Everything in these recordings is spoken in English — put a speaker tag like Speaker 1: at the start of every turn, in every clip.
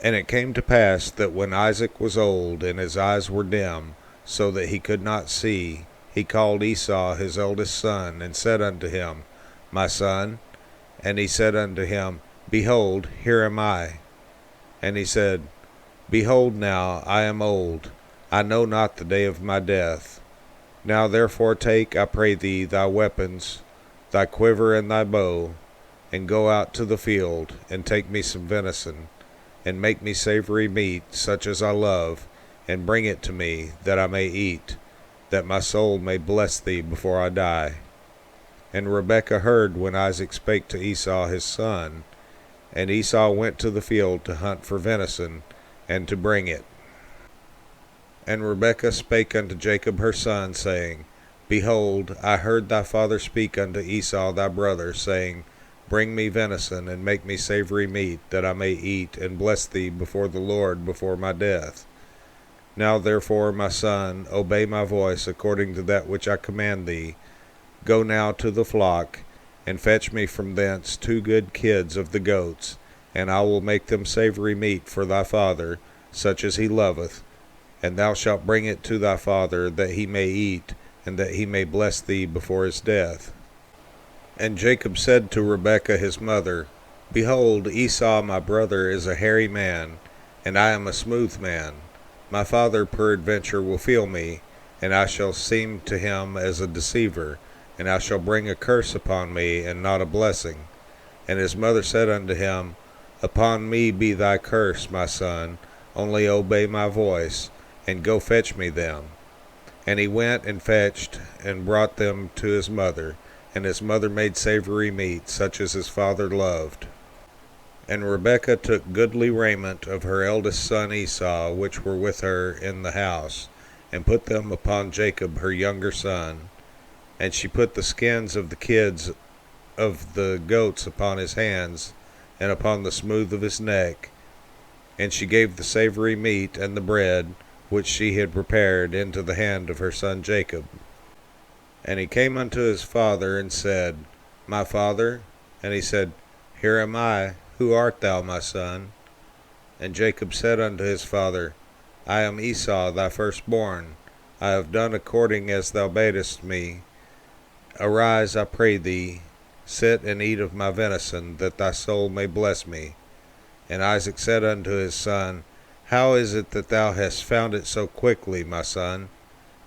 Speaker 1: And it came to pass that when Isaac was old, and his eyes were dim, so that he could not see, he called Esau his eldest son, and said unto him, My son. And he said unto him, Behold, here am I. And he said, Behold now, I am old, I know not the day of my death. Now therefore take, I pray thee, thy weapons, thy quiver and thy bow, and go out to the field, and take me some venison, and make me savory meat, such as I love, and bring it to me, that I may eat, that my soul may bless thee before I die. And Rebekah heard when Isaac spake to Esau his son, and Esau went to the field to hunt for venison, and to bring it. And Rebekah spake unto Jacob her son, saying, Behold, I heard thy father speak unto Esau thy brother, saying, Bring me venison, and make me savory meat, that I may eat, and bless thee before the Lord before my death. Now therefore, my son, obey my voice according to that which I command thee. Go now to the flock, and fetch me from thence 2 good kids of the goats, and I will make them savory meat for thy father, such as he loveth, and thou shalt bring it to thy father, that he may eat, and that he may bless thee before his death. And Jacob said to Rebekah his mother, Behold, Esau my brother is a hairy man, and I am a smooth man. My father peradventure will feel me, and I shall seem to him as a deceiver, and I shall bring a curse upon me, and not a blessing. And his mother said unto him, Upon me be thy curse, my son, only obey my voice, and go fetch me them. And he went and fetched, and brought them to his mother, and his mother made savory meat, such as his father loved. And Rebekah took goodly raiment of her eldest son Esau, which were with her in the house, and put them upon Jacob her younger son. And she put the skins of the kids of the goats upon his hands, and upon the smooth of his neck. And she gave the savory meat and the bread, which she had prepared, into the hand of her son Jacob. And he came unto his father, and said, My father? And he said, Here am I. Who art thou, my son? And Jacob said unto his father, I am Esau thy firstborn. I have done according as thou badest me. Arise, I pray thee, sit and eat of my venison, that thy soul may bless me. And Isaac said unto his son, How is it that thou hast found it so quickly, my son?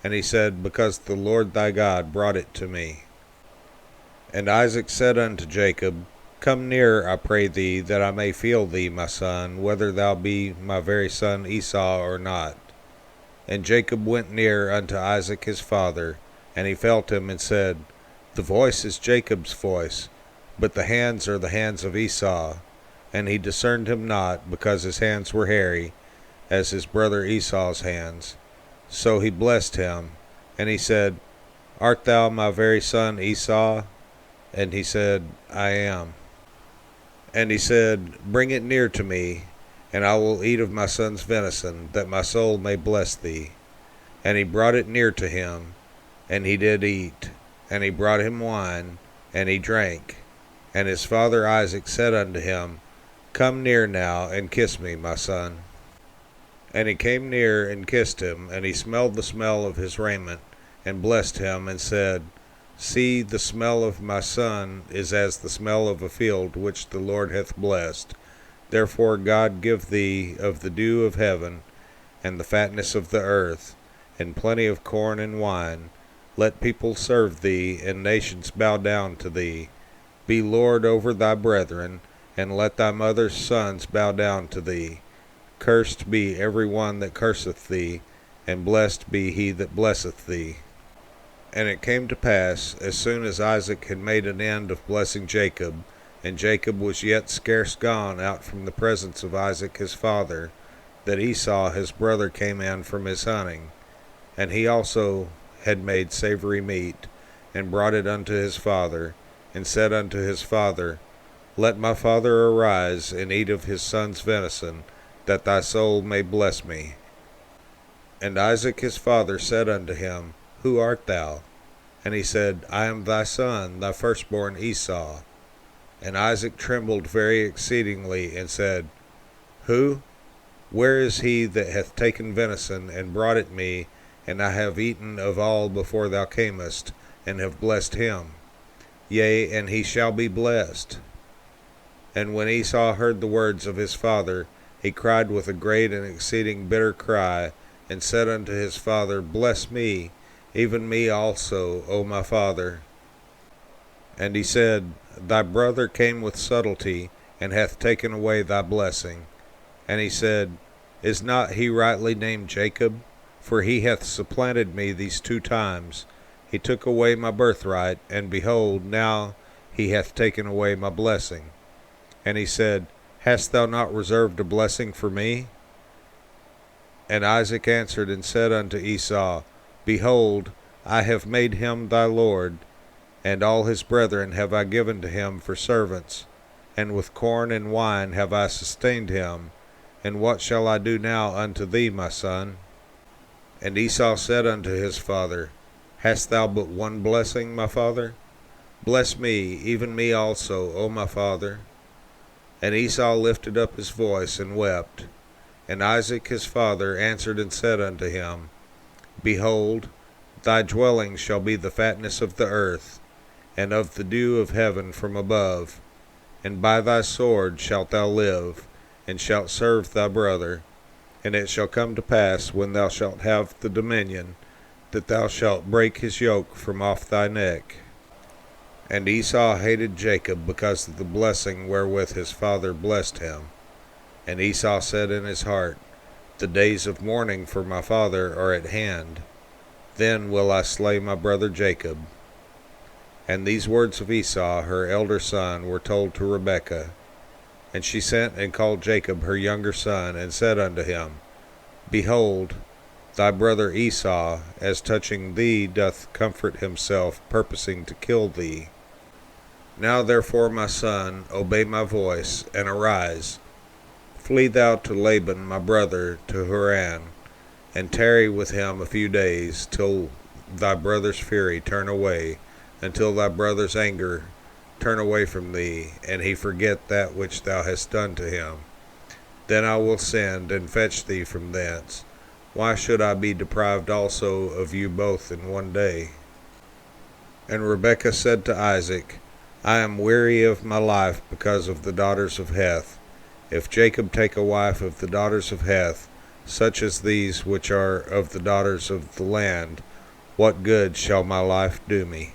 Speaker 1: And he said, Because the Lord thy God brought it to me. And Isaac said unto Jacob, Come near, I pray thee, that I may feel thee, my son, whether thou be my very son Esau or not. And Jacob went near unto Isaac his father, and he felt him, and said, The voice is Jacob's voice, but the hands are the hands of Esau. And he discerned him not, because his hands were hairy, as his brother Esau's hands. So he blessed him, and he said, Art thou my very son Esau? And he said, I am. And he said, Bring it near to me, and I will eat of my son's venison, that my soul may bless thee. And he brought it near to him, and he did eat. And he brought him wine, and he drank. And his father Isaac said unto him, Come near now, and kiss me, my son. And he came near and kissed him, and he smelled the smell of his raiment, and blessed him, and said, See, the smell of my son is as the smell of a field which the Lord hath blessed. Therefore God give thee of the dew of heaven, and the fatness of the earth, and plenty of corn and wine. Let people serve thee, and nations bow down to thee. Be Lord over thy brethren, and let thy mother's sons bow down to thee. Cursed be every one that curseth thee, and blessed be he that blesseth thee. And it came to pass, as soon as Isaac had made an end of blessing Jacob, and Jacob was yet scarce gone out from the presence of Isaac his father, that Esau his brother came in from his hunting. And he also had made savory meat, and brought it unto his father, and said unto his father, Let my father arise, and eat of his son's venison, that thy soul may bless me. And Isaac his father said unto him, Who art thou? And he said, I am thy son, thy firstborn Esau. And Isaac trembled very exceedingly, and said, Who? Where is he that hath taken venison, and brought it me, and I have eaten of all before thou camest, and have blessed him? Yea, and he shall be blessed. And when Esau heard the words of his father, he cried with a great and exceeding bitter cry, and said unto his father, Bless me, even me also, O my father. And he said, Thy brother came with subtlety, and hath taken away thy blessing. And he said, Is not he rightly named Jacob? For he hath supplanted me these 2 times. He took away my birthright, and behold, now he hath taken away my blessing. And he said, Hast thou not reserved a blessing for me? And Isaac answered and said unto Esau, Behold, I have made him thy lord, and all his brethren have I given to him for servants, and with corn and wine have I sustained him. And what shall I do now unto thee, my son? And Esau said unto his father, Hast thou but one blessing, my father? Bless me, even me also, O my father. And Esau lifted up his voice and wept. And Isaac his father answered and said unto him, Behold, thy dwelling shall be the fatness of the earth, and of the dew of heaven from above. And by thy sword shalt thou live, and shalt serve thy brother. And it shall come to pass, when thou shalt have the dominion, that thou shalt break his yoke from off thy neck. And Esau hated Jacob because of the blessing wherewith his father blessed him. And Esau said in his heart, The days of mourning for my father are at hand. Then will I slay my brother Jacob. And these words of Esau, her elder son, were told to Rebekah. And she sent and called Jacob her younger son, and said unto him, Behold, thy brother Esau, as touching thee, doth comfort himself, purposing to kill thee. Now therefore, my son, obey my voice, and arise. Flee thou to Laban my brother, to Haran, and tarry with him a few days, till thy brother's fury turn away, until thy brother's anger turn away from thee, and he forget that which thou hast done to him. Then I will send and fetch thee from thence. Why should I be deprived also of you both in one day? And Rebekah said to Isaac, I am weary of my life because of the daughters of Heth. If Jacob take a wife of the daughters of Heth, such as these which are of the daughters of the land, what good shall my life do me?